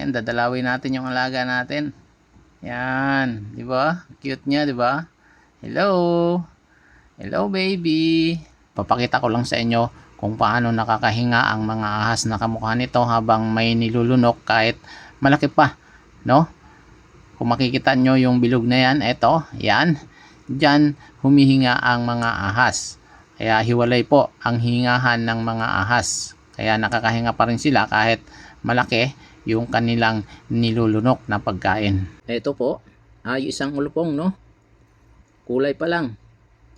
Ayan, dadalawin natin yung alaga natin. Yan, di ba? Cute niya, di ba? Hello. Hello, baby. Papakita ko lang sa inyo kung paano nakakahinga ang mga ahas na kamukha nito habang may nilulunok kahit malaki pa, no? Kung makikita nyo yung bilog na yan, eto, yan. Diyan humihinga ang mga ahas. Kaya hiwalay po ang hingahan ng mga ahas. Kaya nakakahinga pa rin sila kahit malaki yung kanilang nilulunok na pagkain. Ito po ay isang ulupong, no? Kulay pa lang.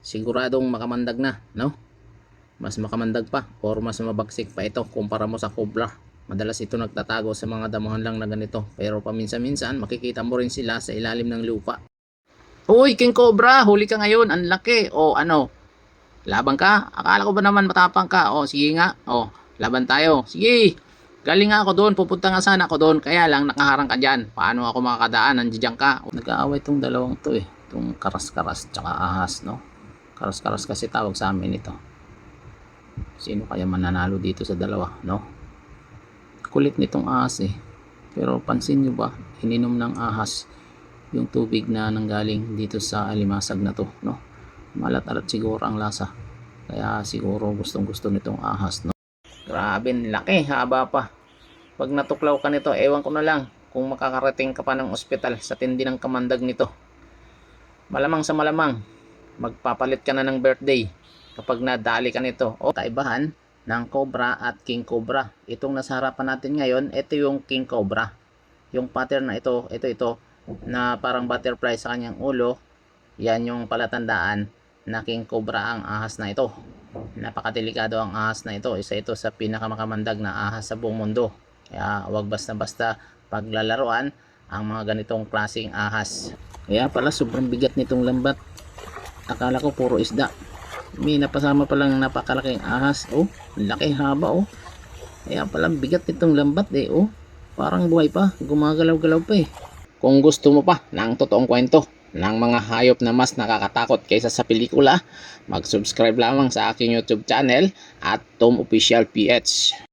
Siguradong makamandag na, no? Mas makamandag pa or mas mabagsik pa ito kumpara mo sa cobra. Madalas ito nagtatago sa mga damuhan lang na ganito. Pero paminsan-minsan makikita mo rin sila sa ilalim ng lupa. Uy, King Cobra, huli ka ngayon. Ang laki. O ano, laban ka? Akala ko ba naman matapang ka? O sige nga. O, laban tayo. Sige. Galing nga ako doon. Pupunta nga sana ako doon. Kaya lang nakaharang ka dyan. Paano ako makakadaan? Nandiyan ka. Nag-aaway itong dalawang to eh. Itong karas-karas tsaka ahas, no? Karas-karas kasi tawag sa amin ito. Sino kaya mananalo dito sa dalawa, no? Kulit nitong ahas eh. Pero pansin nyo ba, ininom ng ahas yung tubig na nanggaling dito sa alimasag na to, no? Malat-alat siguro ang lasa. Kaya siguro gustong-gusto nitong ahas, no? Grabe, laki, haba pa. Pag natuklaw ka nito, ewan ko na lang kung makakarating ka pa ng ospital sa tindi ng kamandag nito. Malamang sa malamang, magpapalit ka na ng birthday kapag nadali ka nito. O kaibahan ng Cobra at King Cobra. Itong nasa harapan natin ngayon, ito yung King Cobra. Yung pattern na ito na parang butterfly sa kanyang ulo, yan yung palatandaan na King Cobra ang ahas na ito. Napakadelikado ang ahas na ito. Isa ito sa pinakamakamandag na ahas sa buong mundo. Kaya wag basta-basta paglalaruan ang mga ganitong klaseng ahas. Kaya pala sobrang bigat nitong lambat. Akala ko puro isda. May napasama pa lang napakalaking ahas. Oh, laki, haba oh. Kaya pala bigat nitong lambat eh oh. Parang buhay pa, gumagalaw-galaw pa eh. Kung gusto mo pa ng totoong kwento ng mga hayop na mas nakakatakot kaysa sa pelikula, mag-subscribe lamang sa aking YouTube channel at Tom Official PH.